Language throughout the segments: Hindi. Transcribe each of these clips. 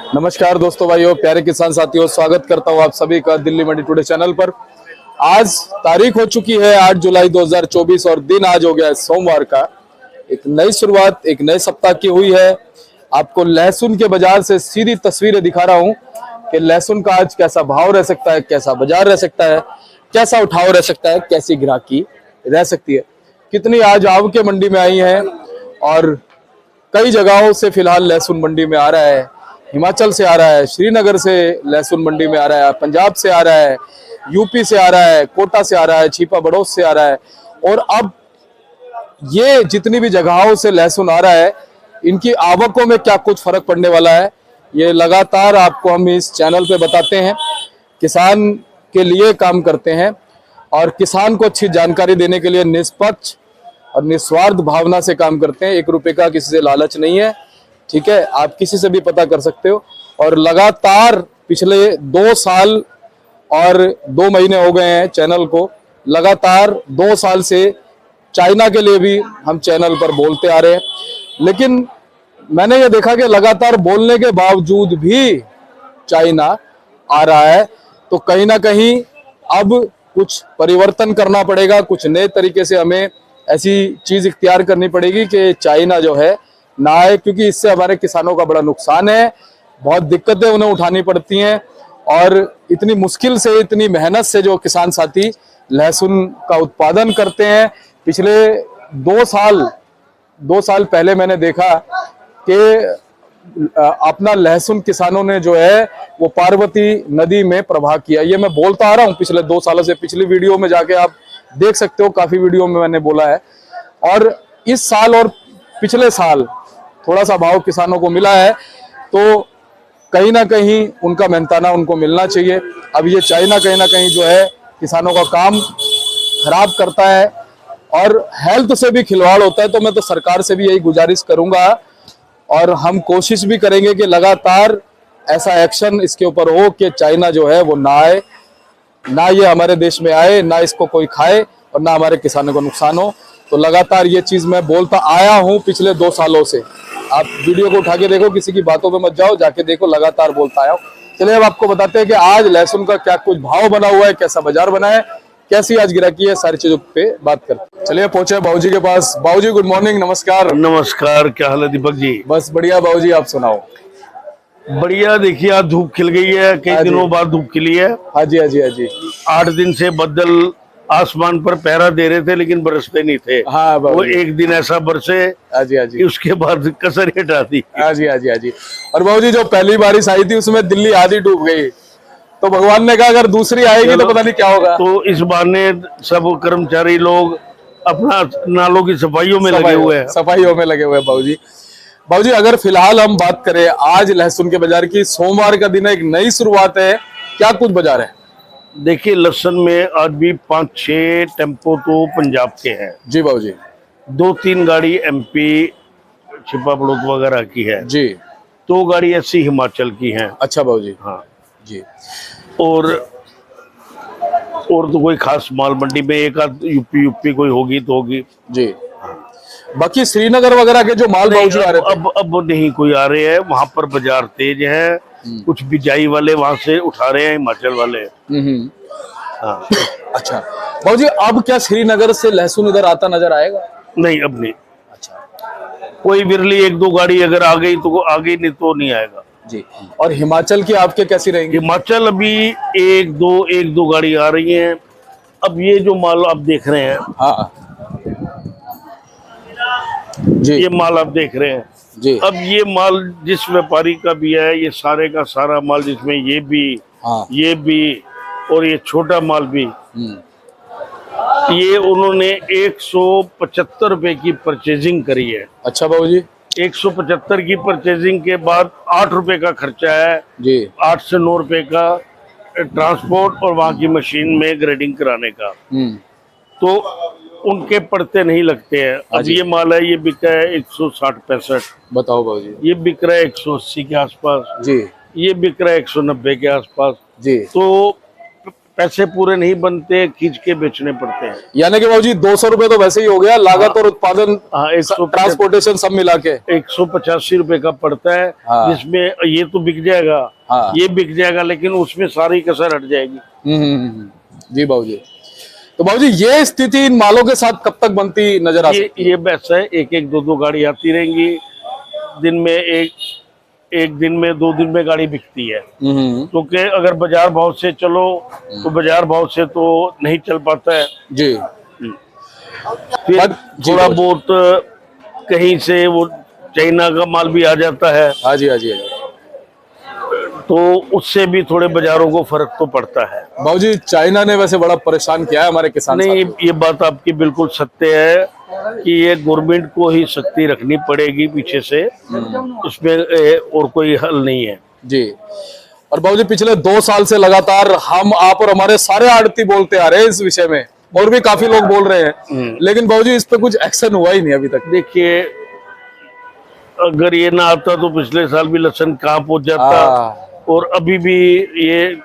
नमस्कार दोस्तों, भाइयों, प्यारे किसान साथियों, स्वागत करता हूं आप सभी का दिल्ली मंडी टुडे चैनल पर। आज तारीख हो चुकी है 8 जुलाई 2024 और दिन आज हो गया है सोमवार का। एक नई शुरुआत, एक नए सप्ताह की हुई है। आपको लहसुन के बाजार से सीधी तस्वीरें दिखा रहा हूं कि लहसुन का आज कैसा भाव रह सकता है, कैसा बाजार रह सकता है, कैसा उठाव रह सकता है, कैसी ग्राहकी रह सकती है, कितनी आज आवकें मंडी में आई हैं। और कई जगहों से फिलहाल लहसुन मंडी में आ रहा है। हिमाचल से आ रहा है, श्रीनगर से लहसुन मंडी में आ रहा है, पंजाब से आ रहा है, यूपी से आ रहा है, कोटा से आ रहा है, छिपा बड़ौस से आ रहा है। और अब ये जितनी भी जगहों से लहसुन आ रहा है, इनकी आवकों में क्या कुछ फर्क पड़ने वाला है, ये लगातार आपको हम इस चैनल पे बताते हैं। किसान के लिए काम करते हैं और किसान को अच्छी जानकारी देने के लिए निष्पक्ष और निस्वार्थ भावना से काम करते हैं। 1 रुपए का किसी से लालच नहीं है, ठीक है। आप किसी से भी पता कर सकते हो। और लगातार पिछले 2 साल और 2 महीने हो गए हैं चैनल को, लगातार 2 साल से चाइना के लिए भी हम चैनल पर बोलते आ रहे हैं। लेकिन मैंने ये देखा कि लगातार बोलने के बावजूद भी चाइना आ रहा है, तो कहीं ना कहीं अब कुछ परिवर्तन करना पड़ेगा। कुछ नए तरीके से हमें ऐसी चीज इख्तियार करनी पड़ेगी कि चाइना जो है ना आए, क्योंकि इससे हमारे किसानों का बड़ा नुकसान है। बहुत दिक्कतें उन्हें उठानी पड़ती हैं और इतनी मुश्किल से, इतनी मेहनत से जो किसान साथी लहसुन का उत्पादन करते हैं। पिछले 2 साल पहले मैंने देखा कि अपना लहसुन किसानों ने जो है वो पार्वती नदी में प्रवाह किया। ये मैं बोलता आ रहा हूँ पिछले 2 सालों से। पिछली वीडियो में जाके आप देख सकते हो, काफी वीडियो में मैंने बोला है। और इस साल और पिछले साल थोड़ा सा भाव किसानों को मिला है, तो कहीं ना कहीं उनका मेहनताना उनको मिलना चाहिए। अब ये चाइना कहीं ना कहीं जो है किसानों का काम खराब करता है और हेल्थ से भी खिलवाड़ होता है। तो मैं तो सरकार से भी यही गुजारिश करूंगा और हम कोशिश भी करेंगे कि लगातार ऐसा एक्शन इसके ऊपर हो कि चाइना जो है वो ना आए, ना ये हमारे देश में आए, ना इसको कोई खाए और ना हमारे किसानों को नुकसान हो। तो लगातार ये चीज मैं बोलता आया हूं पिछले 2 सालों से। आप वीडियो को उठा के देखो, किसी की बातों पे मत जाओ, जाके देखो, लगातार बोलता आया हूं। चलिए अब आपको बताते हैं कि आज लहसुन का क्या कुछ भाव बना हुआ है, कैसा बाजार बना है, कैसी आज गिराकी है, सारी चीजों पे बात करते हैं। चलिए पहुंचे बाबूजी के पास। बाबूजी गुड मॉर्निंग, नमस्कार। नमस्कार, क्या हाल है दीपक जी? बस बढ़िया बाबूजी, आप सुनाओ। बढ़िया। देखिए आज धूप खिल गई है, कई दिनों बाद धूप खिली है। हाँ जी, हाँ जी, हाँ जी। 8 दिन से बादल आसमान पर पहरा दे रहे थे लेकिन बरसते नहीं थे। हाँ वो एक दिन ऐसा बरसे, हाँ जी, हाँ जी, उसके बाद कसर हटा दी। हाँ जी, हाँ जी, हाँ जी। और बाबूजी जो पहली बारिश आई थी उसमें दिल्ली आधी डूब गई, तो भगवान ने कहा अगर दूसरी आएगी तो पता नहीं क्या होगा। तो इस बहाने सब कर्मचारी लोग अपना नालों की सफाइयों में लगे हुए हैं। सफाइयों में लगे हुए हैं बाबूजी। बाबूजी अगर फिलहाल हम बात करें आज लहसुन के बाजार की, सोमवार का दिन है, एक नई शुरुआत है, क्या कुछ बाजार है? देखिए लहसुन में आज भी 5-6 टेम्पो तो पंजाब के हैं जी बाबूजी। 2-3 गाड़ी एमपी छिपा बड़ौत वगैरह की है जी। 2 गाड़ी ऐसी हिमाचल की हैं। अच्छा बाबूजी। हाँ जी। और तो कोई खास माल मंडी में एक आध यूपी कोई होगी तो होगी जी। बाकी श्रीनगर वगैरह के जो माल बाबूजी आ रहे थे अब नहीं कोई आ रहे हैं। वहां पर बाजार तेज है, कुछ बिजाई वाले वहां से उठा रहे हैं, हिमाचल वाले। हाँ। अच्छा बाबूजी, अब क्या श्रीनगर से लहसुन इधर आता नजर आएगा? नहीं अब नहीं। अच्छा। कोई बिरली 1-2 गाड़ी अगर आ गई तो आ गई, नहीं तो नहीं आएगा जी। और हिमाचल की आपके कैसी रहेंगी? हिमाचल अभी 1-2 गाड़ी आ रही हैं। अब ये जो माल आप देख रहे हैं, हाँ जी, ये माल आप देख रहे हैं जी। अब ये माल जिस व्यापारी का भी है, ये सारे का सारा माल, जिसमें ये भी, हाँ। ये भी और ये छोटा माल भी, ये उन्होंने 175 रुपए की परचेजिंग करी है। अच्छा बाबूजी। 175 की परचेजिंग के बाद 8 रुपए का खर्चा है जी। 8 से 9 रुपए का ट्रांसपोर्ट और वहां की मशीन में ग्रेडिंग कराने का। तो उनके पड़ते नहीं लगते हैं। अब ये माल है, ये बिक रहा है 160-165। बताओ बाबूजी। ये बिक रहा है 180 के आसपास। जी। ये बिक रहा है 190 के आसपास। जी। तो पैसे पूरे नहीं बनते, खींच के बेचने पड़ते हैं। यानी कि बाबूजी 200 रुपए तो वैसे ही हो गया, लागत और उत्पादन, हाँ, ट्रांसपोर्टेशन सब मिला के 185 रुपए का पड़ता है। हाँ। जिसमें ये तो बिक जाएगा, हाँ। ये बिक जाएगा, लेकिन उसमें सारी कसर हट जाएगी। जी बाबूजी। तो बाबूजी ये स्थिति इन मालों के साथ कब तक बनती नजर आ सकती है? ये वैसा है, एक एक दो दो गाड़ी आती रहेंगी दिन में, एक दिन में, 2 दिन में गाड़ी बिकती है। क्योंकि अगर बाजार भाव से चलो तो बाजार भाव से तो नहीं चल पाता है जी। फिर थोड़ा बहुत कहीं से वो चाइना का माल भी आ जाता है, हाँ जी, हाँ जी, हाँ जी। तो उससे भी थोड़े बाजारों को फर्क तो पड़ता है। बाबूजी चाइना ने वैसे बड़ा परेशान किया है हमारे किसान नहीं, साथियों। ये बात आपकी बिल्कुल सत्य है कि ये गवर्नमेंट को ही सख्ती रखनी पड़ेगी पीछे से, उसमें और कोई हल नहीं है जी। और बाबूजी पिछले 2 साल से लगातार हम, आप और हमारे सारे आड़ती बोलते आ रहे हैं इस विषय में, और भी काफी लोग बोल रहे हैं, लेकिन बाबूजी इस पे कुछ एक्शन हुआ ही नहीं अभी तक। देखिए, अगर ये ना आता तो पिछले साल भी लहसुन कहाँ पहुंच जाता, हाँ। और अभी भी ये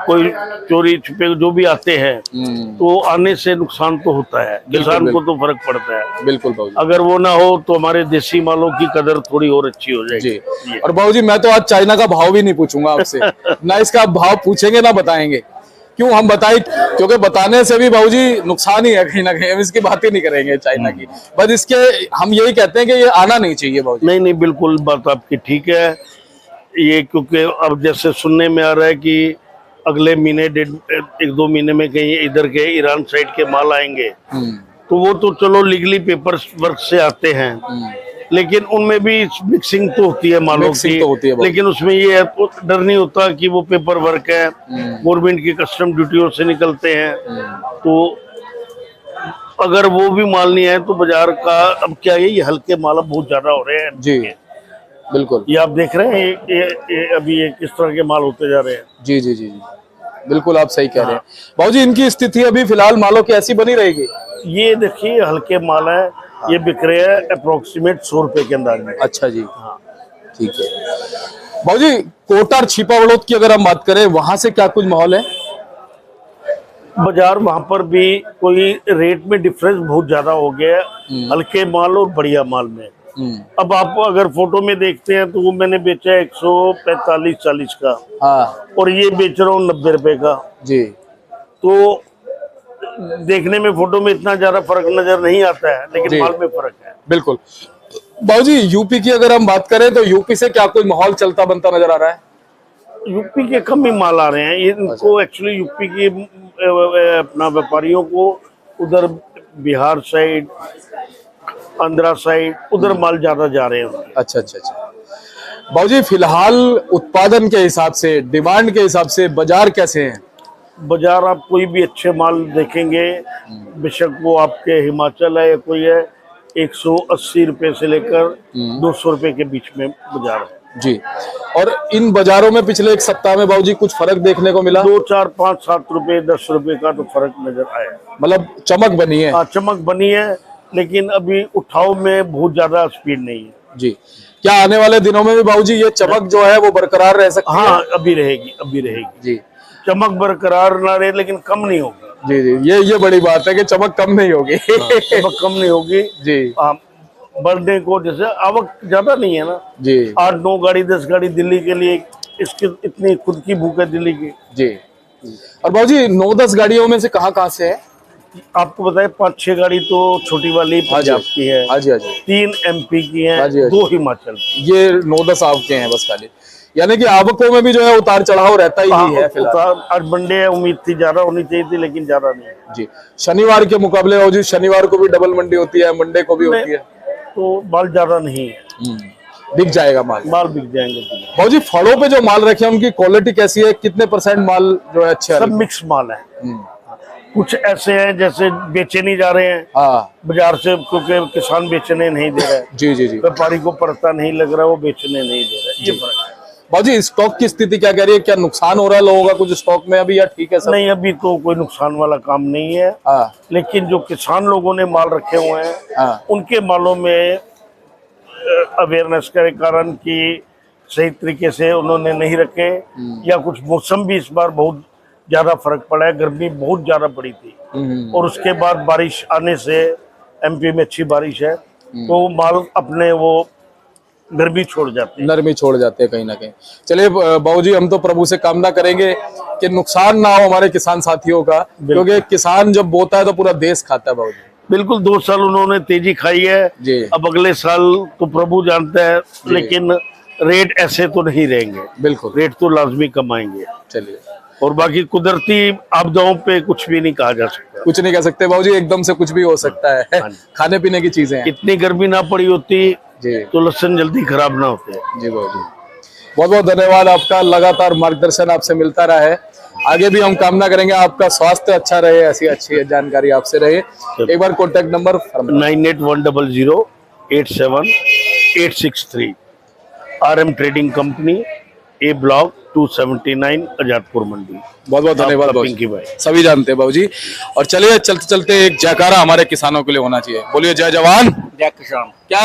कोई चोरी छुपे जो भी आते हैं तो आने से नुकसान तो होता है, किसान को तो फर्क पड़ता है। बिल्कुल बाबूजी। अगर वो ना हो तो हमारे देसी मालों की कदर थोड़ी और अच्छी हो जाएगी। जी। और बाबूजी मैं तो आज चाइना का भाव भी नहीं पूछूंगा आपसे ना इसका भाव पूछेंगे ना बताएंगे, क्यों हम बताए, क्योंकि बताने से भी बाबूजी नुकसान ही है कहीं ना कहीं, हम इसकी बात ही नहीं करेंगे चाइना की, बस इसके हम यही कहते हैं कि ये आना नहीं चाहिए बाबूजी। नहीं नहीं, बिल्कुल बात आपकी ठीक है ये, क्योंकि अब जैसे सुनने में आ रहा है कि अगले महीने 1-2 महीने में कहीं इधर के ईरान साइड के माल आएंगे, तो वो तो चलो लीगली पेपर वर्क से आते हैं, लेकिन उनमें भी मिक्सिंग तो होती है मालों की, तो होती है, लेकिन उसमें ये डर नहीं होता कि वो पेपर वर्क है, गवर्नमेंट की कस्टम ड्यूटियों से निकलते हैं, तो अगर वो भी माल नहीं है तो बाजार का अब क्या है, ये हल्के माल अब बहुत ज्यादा हो रहे हैं जी। बिल्कुल, ये आप देख रहे हैं ये अभी ये किस तरह के माल होते जा रहे हैं। जी जी जी जी, बिल्कुल आप सही कह रहे हैं बाबूजी। इनकी स्थिति अभी फिलहाल मालों की ऐसी बनी रहेगी? ये देखिए हल्के माल है, ये बिक रहे हैं अप्रोक्सीमेट 100 रुपए के अंदाज में। अच्छा जी, हाँ ठीक है। बाबूजी कोटा और छिपा बड़ौद की अगर हम बात करें, वहां से क्या कुछ माहौल है? बाजार वहां पर भी कोई रेट में डिफरेंस बहुत ज्यादा हो गया है हल्के माल और बढ़िया माल में। अब आप अगर फोटो में देखते हैं तो वो मैंने बेचा है 145-40 का, हाँ। और ये बेच रहा हूँ 90 रुपए का जी। तो देखने में फोटो में इतना ज्यादा फर्क नजर नहीं आता है, लेकिन माल में फर्क है। बिल्कुल। बाबूजी यूपी की अगर हम बात करें तो यूपी से क्या कोई माहौल चलता बनता नजर आ रहा है? यूपी के कम ही माल आ रहे हैं, इनको एक्चुअली यूपी की अपना व्यापारियों को उधर बिहार साइड, आंध्रा साइड, उधर माल ज्यादा जा रहे हैं। अच्छा अच्छा अच्छा। बाबूजी फिलहाल उत्पादन के हिसाब से, डिमांड के हिसाब से बाजार कैसे हैं? बाजार आप कोई भी अच्छे माल देखेंगे, बेशक वो आपके हिमाचल है या कोई है, 180 रुपए से लेकर 200 रुपए के बीच में बाजार है जी। और इन बाजारों में पिछले एक सप्ताह में बाबूजी कुछ फर्क देखने को मिला? 2, 4, 5, 7 रुपए 10 रुपए का तो फर्क नजर आया, मतलब चमक बनी है? हाँ चमक बनी है, लेकिन अभी उठाव में बहुत ज्यादा स्पीड नहीं है जी। क्या आने वाले दिनों में भी बाबूजी ये चमक जो है वो बरकरार रह सकती है? हाँ अभी रहेगी जी। चमक बरकरार ना रहे, लेकिन कम नहीं होगी। जी जी, ये बड़ी बात है कि चमक कम नहीं होगी। चमक कम नहीं होगी जी। बढ़ने को, जैसे आवक ज्यादा नहीं है ना जी। 8-9 गाड़ी 10 गाड़ी दिल्ली के लिए, इसकी इतनी खुद की भूख है दिल्ली की। जी। और बाबूजी 9-10 गाड़ियों में से कहाँ से है? आपको बताए 5-6 गाड़ी तो छोटी वाली पंजाब की है, हाँ जी हाँ जी, 3 MP की है, हाँ जी, हाँ जी। 2 हिमाचल की। ये 9-10 आवकें हैं बस खाली, यानी कि आवकों में भी जो है उतार चढ़ाव रहता ही है फिलहाल। आज मंडे उम्मीद थी ज्यादा होनी चाहिए थी, लेकिन ज्यादा नहीं जी। शनिवार के मुकाबले बाबूजी शनिवार को भी डबल मंडी होती है, मंडे को भी होती है, तो माल ज्यादा नहीं है, बिक जाएगा माल बिक जाएंगे। बाबूजी फलों पे जो माल रखे हैं उनकी क्वालिटी कैसी है? कितने % माल जो है अच्छे? सब मिक्स माल है, कुछ ऐसे हैं जैसे बेचे नहीं जा रहे हैं बाजार से, क्योंकि किसान बेचने नहीं दे रहा है। जी जी जी। व्यापारी को पड़ता नहीं लग रहा है, वो बेचने नहीं दे रहा है, ये फर्क है। बाबूजी स्टॉक की स्थिति क्या कह रही है? क्या नुकसान हो रहा है लोगों का कुछ स्टॉक में अभी, या ठीक है सब? नहीं, अभी तो कोई नुकसान वाला काम नहीं है, लेकिन जो किसान लोगों ने माल रखे हुए हैं उनके मालों में अवेयरनेस के कारण कि सही तरीके से उन्होंने नहीं रखे, या कुछ मौसम भी इस बार बहुत ज्यादा फर्क पड़ा है। गर्मी बहुत ज्यादा पड़ी थी और उसके बाद बारिश आने से, एमपी में अच्छी बारिश है तो माल अपने वो गर्मी छोड़ जाते हैं। नरमी छोड़ जाते हैं कहीं ना कहीं। चलिए बाबूजी, हम तो प्रभु से कामना करेंगे कि नुकसान ना हो हमारे किसान साथियों का, क्योंकि किसान जब बोता है तो पूरा देश खाता है बाबूजी। बिल्कुल, 2 साल उन्होंने तेजी खाई है जी। अब अगले साल तो प्रभु जानता है, लेकिन रेट ऐसे तो नहीं रहेंगे, बिल्कुल, रेट तो लाजमी कमाएंगे। चलिए, और बाकी कुदरती आपदाओं पे कुछ भी नहीं कहा जा सकता। कुछ नहीं कह सकते बाबूजी, एकदम से कुछ भी हो सकता है। हाँ जी। खाने पीने की चीजें हैं। इतनी गर्मी ना पड़ी होती जी तो लहसुन जल्दी खराब ना होते। जी बाबूजी, बहुत बहुत धन्यवाद आपका। लगातार मार्गदर्शन आपसे मिलता रहा है। आगे भी हम कामना करेंगे आपका स्वास्थ्य अच्छा रहे, ऐसी अच्छी जानकारी आपसे रहे। एक बार contact number 9810087863 RM trading company, A block 279 Azadpur Mandi. बहुत बहुत धन्यवाद आपका बाबूजी। पिंकी भाई। सभी जानते हैं बाबूजी। और चलिए चलते चलते एक जयकारा हमारे किसानों के लिए होना चाहिए। बोलिए जय जवान जय किसान। क्या